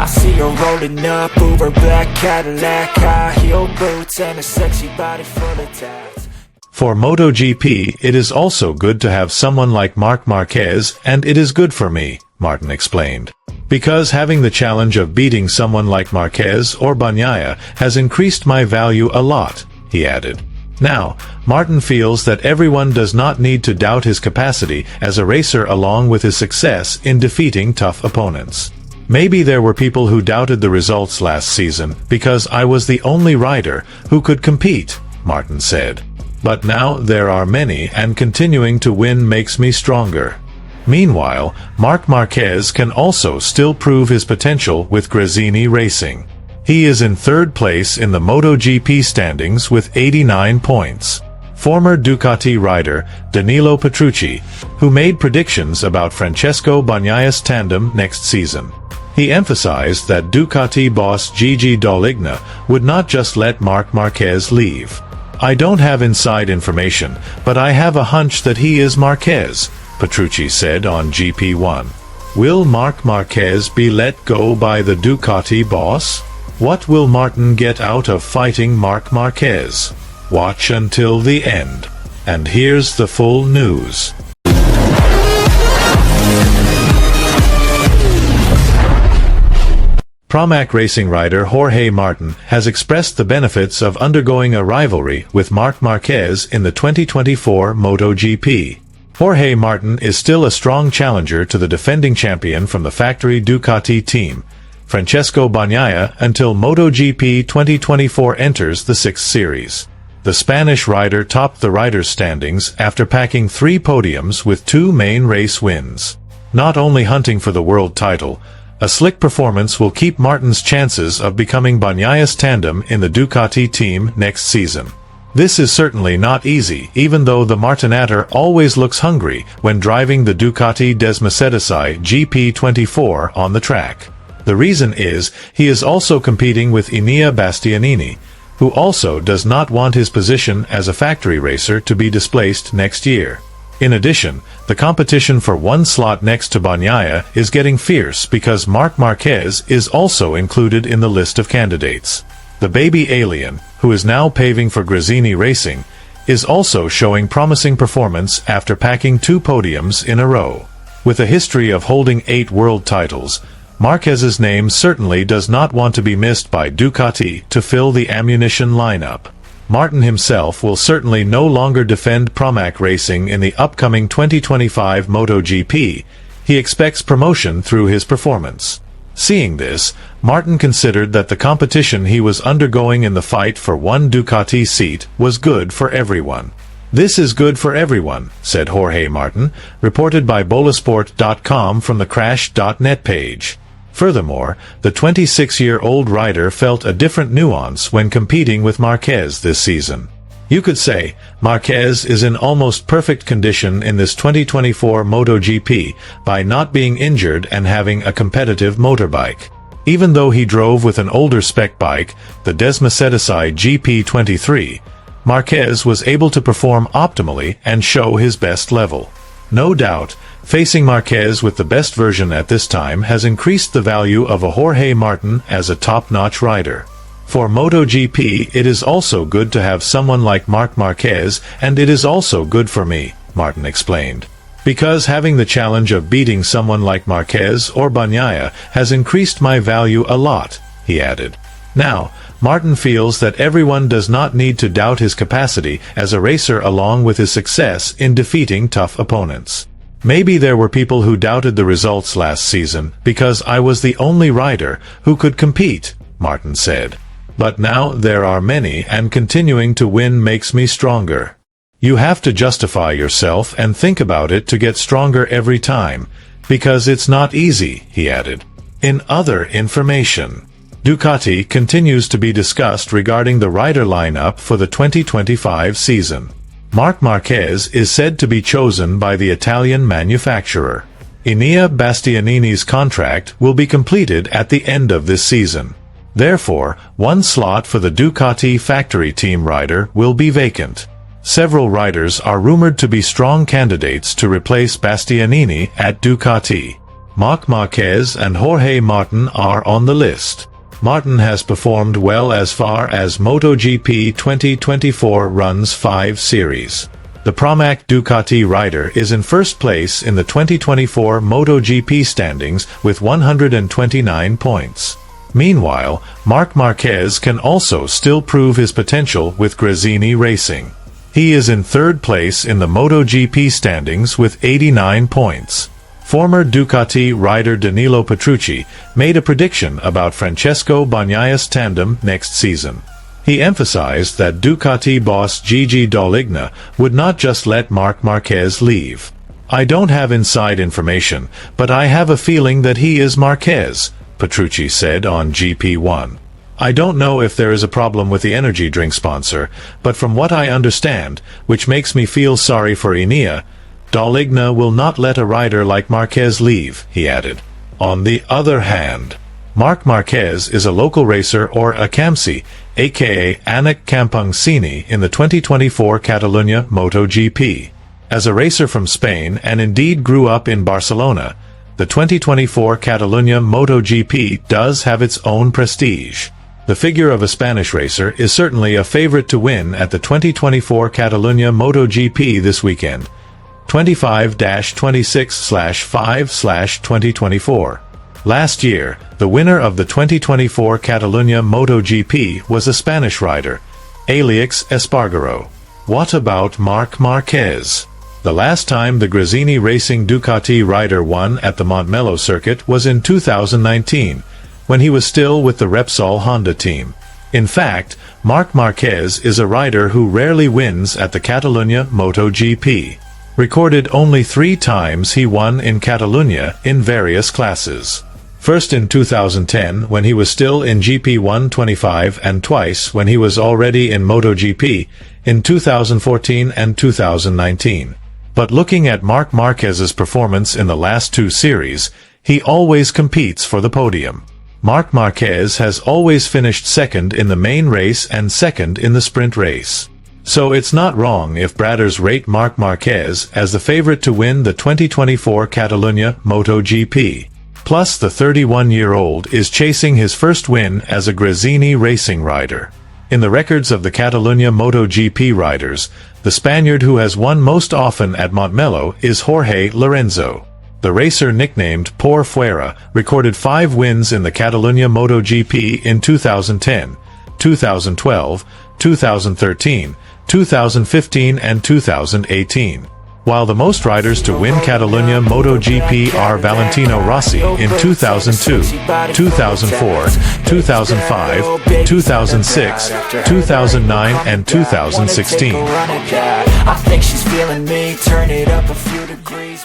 I see her rolling up, Uber black Cadillac, high heel boots and a sexy body full of tats. For MotoGP, it is also good to have someone like Marc Marquez, and it is good for me, Martin explained. Because having the challenge of beating someone like Marquez or Bagnaia has increased my value a lot, he added. Now, Martin feels that everyone does not need to doubt his capacity as a racer along with his success in defeating tough opponents. Maybe there were people who doubted the results last season because I was the only rider who could compete, Martin said. But now there are many, and continuing to win makes me stronger. Meanwhile, Marc Marquez can also still prove his potential with Gresini Racing. He is in third place in the MotoGP standings with 89 points. Former Ducati rider Danilo Petrucci, who made predictions about Francesco Bagnaia's tandem next season. He emphasized that Ducati boss Gigi Dall'Igna would not just let Marc Marquez leave. I don't have inside information, but I have a hunch that he is Marquez, Petrucci said on GP1. Will Marc Marquez be let go by the Ducati boss? What will Martin get out of fighting Marc Marquez? Watch until the end. And here's the full news. Pramac racing rider Jorge Martin has expressed the benefits of undergoing a rivalry with Marc Marquez in the 2024 MotoGP. Jorge Martin is still a strong challenger to the defending champion from the factory Ducati team, Francesco Bagnaia, until MotoGP 2024 enters the 6th series. The Spanish rider topped the riders' standings after packing 3 podiums with 2 main race wins. Not only hunting for the world title, a slick performance will keep Martin's chances of becoming Bagnaia's tandem in the Ducati team next season. This is certainly not easy, even though the Martinator always looks hungry when driving the Ducati Desmacedessi GP24 on the track. The reason is, he is also competing with Enea Bastianini, who also does not want his position as a factory racer to be displaced next year. In addition, the competition for one slot next to Bagnaia is getting fierce because Marc Marquez is also included in the list of candidates. The baby alien, who is now paving for Gresini Racing, is also showing promising performance after packing 2 podiums in a row. With a history of holding 8 world titles, Marquez's name certainly does not want to be missed by Ducati to fill the ammunition lineup. Martin himself will certainly no longer defend Pramac Racing in the upcoming 2025 MotoGP. He expects promotion through his performance. Seeing this, Martin considered that the competition he was undergoing in the fight for one Ducati seat was good for everyone. This is good for everyone, said Jorge Martin, reported by Bolasport.com from the Crash.net page. Furthermore, the 26-year-old rider felt a different nuance when competing with Marquez this season. You could say, Marquez is in almost perfect condition in this 2024 MotoGP by not being injured and having a competitive motorbike. Even though he drove with an older spec bike, the Desmacedessi GP23, Marquez was able to perform optimally and show his best level. No doubt, facing Marquez with the best version at this time has increased the value of a Jorge Martin as a top-notch rider. For MotoGP, it is also good to have someone like Marc Marquez, and it is also good for me, Martin explained. Because having the challenge of beating someone like Marquez or Bagnaia has increased my value a lot, he added. Now, Martin feels that everyone does not need to doubt his capacity as a racer along with his success in defeating tough opponents. Maybe there were people who doubted the results last season because I was the only rider who could compete, Martin said. But now there are many, and continuing to win makes me stronger. You have to justify yourself and think about it to get stronger every time, because it's not easy, he added. In other information, Ducati continues to be discussed regarding the rider lineup for the 2025 season. Marc Marquez is said to be chosen by the Italian manufacturer. Enea Bastianini's contract will be completed at the end of this season. Therefore, one slot for the Ducati factory team rider will be vacant. Several riders are rumored to be strong candidates to replace Bastianini at Ducati. Marc Marquez and Jorge Martin are on the list. Martin has performed well as far as MotoGP 2024 runs 5 series. The Pramac Ducati rider is in first place in the 2024 MotoGP standings with 129 points. Meanwhile, Marc Marquez can also still prove his potential with Gresini Racing. He is in third place in the MotoGP standings with 89 points. Former Ducati rider Danilo Petrucci made a prediction about Francesco Bagnaia's tandem next season. He emphasized that Ducati boss Gigi Dall'Igna would not just let Marc Marquez leave. "I don't have inside information, but I have a feeling that he is Marquez," Petrucci said on GP1. "I don't know if there is a problem with the energy drink sponsor, but from what I understand, which makes me feel sorry for Ineos, Dall'Igna will not let a rider like Marquez leave," he added. On the other hand, Marc Marquez is a local racer or a Camsi, aka Anak Kampung Sini, in the 2024 Catalunya MotoGP. As a racer from Spain and indeed grew up in Barcelona, the 2024 Catalunya MotoGP does have its own prestige. The figure of a Spanish racer is certainly a favorite to win at the 2024 Catalunya MotoGP this weekend. 25-26/5/2024. Last year, the winner of the 2024 Catalunya MotoGP was a Spanish rider, Alex Espargaro. What about Marc Marquez? The last time the Gresini Racing Ducati rider won at the Montmello circuit was in 2019, when he was still with the Repsol Honda team. In fact, Marc Marquez is a rider who rarely wins at the Catalunya MotoGP. Recorded only 3 times he won in Catalunya in various classes. First in 2010 when he was still in GP 125 and twice when he was already in MotoGP in 2014 and 2019. But looking at Marc Marquez's performance in the last 2 series, he always competes for the podium. Marc Marquez has always finished second in the main race and second in the sprint race. So it's not wrong if bradders rate Marc Marquez as the favorite to win the 2024 Catalunya MotoGP. Plus, the 31-year-old is chasing his first win as a Gresini Racing rider. In the records of the Catalunya MotoGP riders, the Spaniard who has won most often at Montmello is Jorge Lorenzo. The racer nicknamed Por Fuera recorded 5 wins in the Catalunya MotoGP in 2010, 2012, 2013, 2015 and 2018. While the most riders to win Catalunya MotoGP are Valentino Rossi in 2002, 2004, 2005, 2006, 2009 and 2016. I think she's feeling me, turn it up a few degrees.